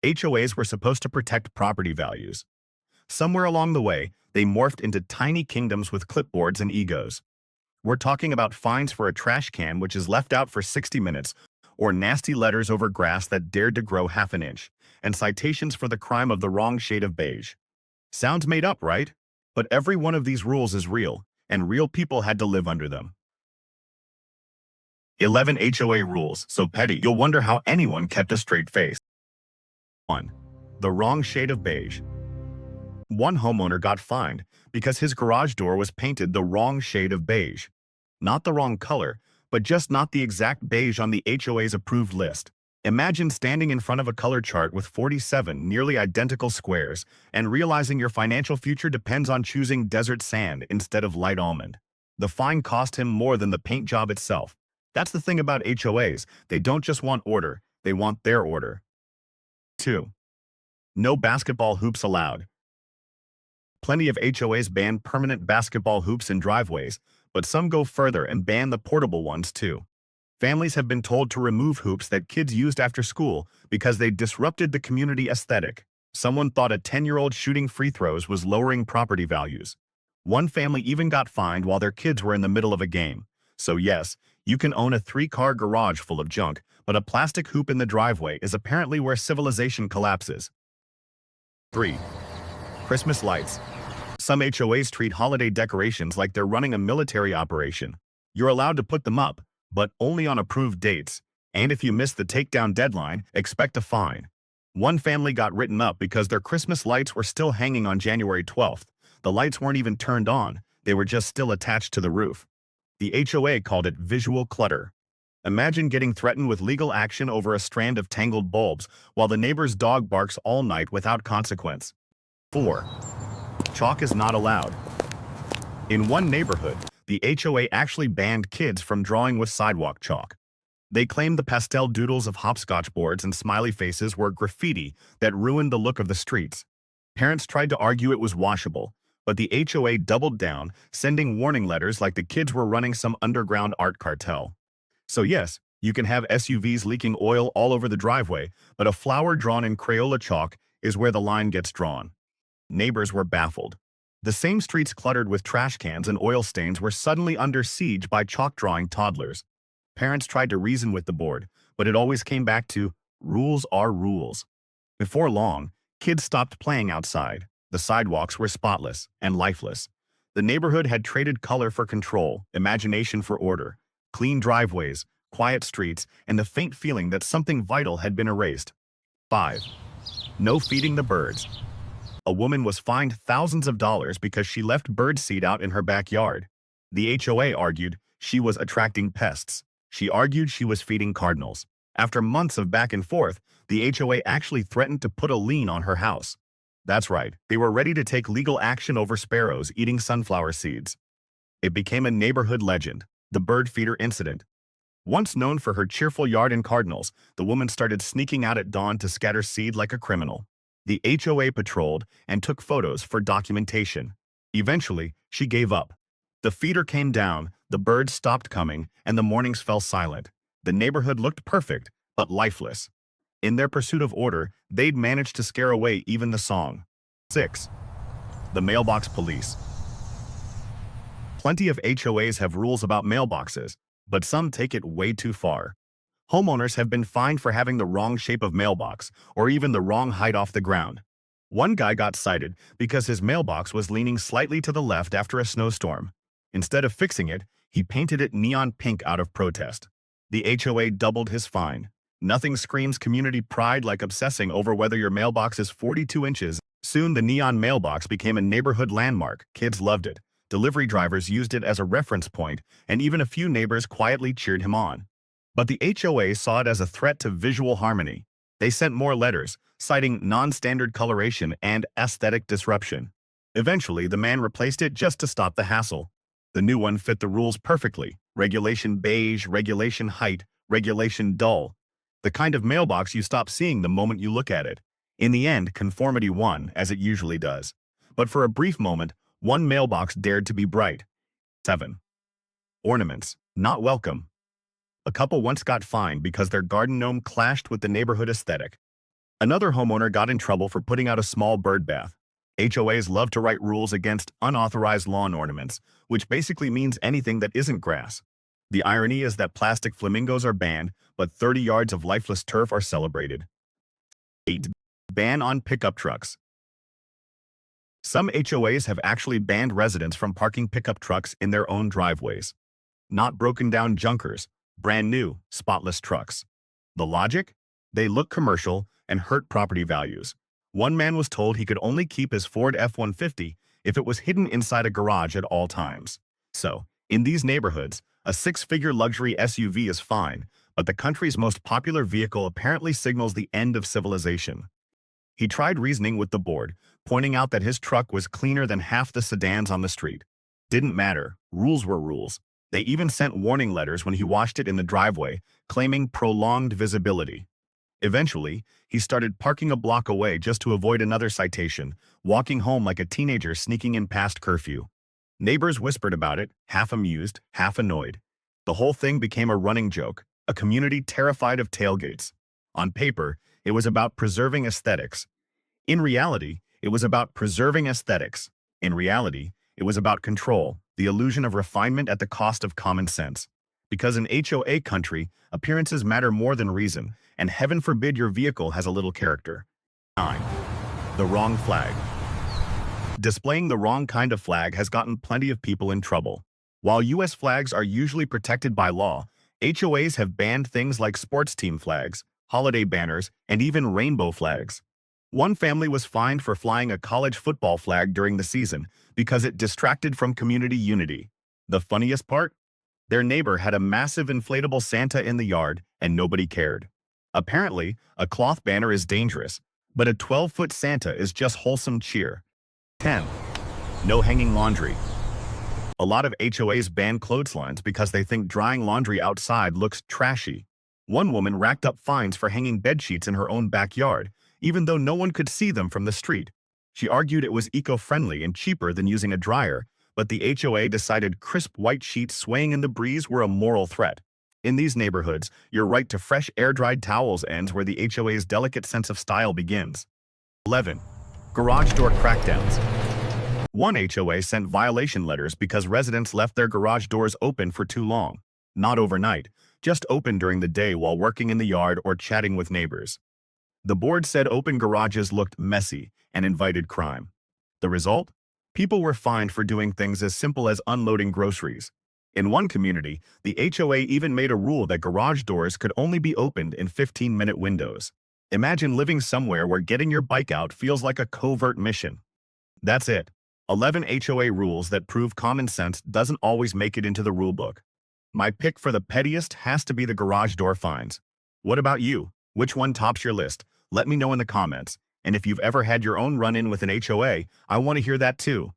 HOAs were supposed to protect property values. Somewhere along the way, they morphed into tiny kingdoms with clipboards and egos. We're talking about fines for a trash can which is left out for 60 minutes, or nasty letters over grass that dared to grow half an inch, and citations for the crime of the wrong shade of beige. Sounds made up, right? But every one of these rules is real, and real people had to live under them. 11 HOA rules, so petty you'll wonder how anyone kept a straight face. 1. The wrong shade of beige. One homeowner got fined because his garage door was painted the wrong shade of beige. Not the wrong color, but just not the exact beige on the HOA's approved list. Imagine standing in front of a color chart with 47 nearly identical squares and realizing your financial future depends on choosing desert sand instead of light almond. The fine cost him more than the paint job itself. That's the thing about HOAs. They don't just want order, they want their order. 2. No basketball hoops allowed. Plenty of HOAs ban permanent basketball hoops in driveways, but some go further and ban the portable ones too. Families have been told to remove hoops that kids used after school because they disrupted the community aesthetic. Someone thought a 10-year-old shooting free throws was lowering property values. One family even got fined while their kids were in the middle of a game. So yes, you can own a 3-car garage full of junk, but a plastic hoop in the driveway is apparently where civilization collapses. 3. Christmas lights. Some HOAs treat holiday decorations like they're running a military operation. You're allowed to put them up, but only on approved dates. And if you miss the takedown deadline, expect a fine. One family got written up because their Christmas lights were still hanging on January 12th. The lights weren't even turned on, they were just still attached to the roof. The HOA called it visual clutter. Imagine getting threatened with legal action over a strand of tangled bulbs while the neighbor's dog barks all night without consequence. 4. Chalk is not allowed. In one neighborhood, the HOA actually banned kids from drawing with sidewalk chalk. They claimed the pastel doodles of hopscotch boards and smiley faces were graffiti that ruined the look of the streets. Parents tried to argue it was washable, but the HOA doubled down, sending warning letters like the kids were running some underground art cartel. So yes, you can have SUVs leaking oil all over the driveway, but a flower drawn in Crayola chalk is where the line gets drawn. Neighbors were baffled. The same streets cluttered with trash cans and oil stains were suddenly under siege by chalk-drawing toddlers. Parents tried to reason with the board, but it always came back to, rules are rules. Before long, kids stopped playing outside. The sidewalks were spotless and lifeless. The neighborhood had traded color for control, imagination for order, clean driveways, quiet streets, and the faint feeling that something vital had been erased. 5. No feeding the birds. A woman was fined thousands of dollars because she left bird seed out in her backyard. The HOA argued she was attracting pests. She argued she was feeding cardinals. After months of back and forth, the HOA actually threatened to put a lien on her house. That's right, they were ready to take legal action over sparrows eating sunflower seeds. It became a neighborhood legend, the bird feeder incident. Once known for her cheerful yard and cardinals, the woman started sneaking out at dawn to scatter seed like a criminal. The HOA patrolled and took photos for documentation. Eventually, she gave up. The feeder came down, the birds stopped coming, and the mornings fell silent. The neighborhood looked perfect, but lifeless. In their pursuit of order, they'd managed to scare away even the song. 6. The mailbox police. Plenty of HOAs have rules about mailboxes, but some take it way too far. Homeowners have been fined for having the wrong shape of mailbox or even the wrong height off the ground. One guy got cited because his mailbox was leaning slightly to the left after a snowstorm. Instead of fixing it, he painted it neon pink out of protest. The HOA doubled his fine. Nothing screams community pride like obsessing over whether your mailbox is 42 inches. Soon the neon mailbox became a neighborhood landmark. Kids loved it. Delivery drivers used it as a reference point, and even a few neighbors quietly cheered him on. But the HOA saw it as a threat to visual harmony. They sent more letters, citing non-standard coloration and aesthetic disruption. Eventually, the man replaced it just to stop the hassle. The new one fit the rules perfectly. Regulation beige, regulation height, regulation dull. The kind of mailbox you stop seeing the moment you look at it. In the end, conformity won, as it usually does. But for a brief moment, one mailbox dared to be bright. 7. Ornaments, not welcome. A couple once got fined because their garden gnome clashed with the neighborhood aesthetic. Another homeowner got in trouble for putting out a small bird bath. HOAs love to write rules against unauthorized lawn ornaments, which basically means anything that isn't grass. The irony is that plastic flamingos are banned, but 30 yards of lifeless turf are celebrated. 8. Ban on pickup trucks. Some HOAs have actually banned residents from parking pickup trucks in their own driveways. Not broken down junkers, brand new, spotless trucks. The logic? They look commercial and hurt property values. One man was told he could only keep his Ford F-150 if it was hidden inside a garage at all times. So, in these neighborhoods, a six-figure luxury SUV is fine, but the country's most popular vehicle apparently signals the end of civilization. He tried reasoning with the board, pointing out that his truck was cleaner than half the sedans on the street. Didn't matter, rules were rules. They even sent warning letters when he washed it in the driveway, claiming prolonged visibility. Eventually, he started parking a block away just to avoid another citation, walking home like a teenager sneaking in past curfew. Neighbors whispered about it, half amused, half annoyed. The whole thing became a running joke, a community terrified of tailgates. On paper, it was about preserving aesthetics. In reality, it was about preserving aesthetics. In reality, it was about control, the illusion of refinement at the cost of common sense. Because in HOA country, appearances matter more than reason, and heaven forbid your vehicle has a little character. 9. The wrong flag. Displaying the wrong kind of flag has gotten plenty of people in trouble. While U.S. flags are usually protected by law, HOAs have banned things like sports team flags, holiday banners, and even rainbow flags. One family was fined for flying a college football flag during the season because it distracted from community unity. The funniest part? Their neighbor had a massive inflatable Santa in the yard, and nobody cared. Apparently, a cloth banner is dangerous, but a 12-foot Santa is just wholesome cheer. 10. No hanging laundry. A lot of HOAs ban clotheslines because they think drying laundry outside looks trashy. One woman racked up fines for hanging bedsheets in her own backyard, even though no one could see them from the street. She argued it was eco-friendly and cheaper than using a dryer, but the HOA decided crisp white sheets swaying in the breeze were a moral threat. In these neighborhoods, your right to fresh air-dried towels ends where the HOA's delicate sense of style begins. 11. Garage door crackdowns. One HOA sent violation letters because residents left their garage doors open for too long. Not overnight, just open during the day while working in the yard or chatting with neighbors. The board said open garages looked messy and invited crime. The result? People were fined for doing things as simple as unloading groceries. In one community, the HOA even made a rule that garage doors could only be opened in 15-minute windows. Imagine living somewhere where getting your bike out feels like a covert mission. That's it. 11 HOA rules that prove common sense doesn't always make it into the rulebook. My pick for the pettiest has to be the garage door fines. What about you? Which one tops your list? Let me know in the comments. And if you've ever had your own run-in with an HOA, I want to hear that too.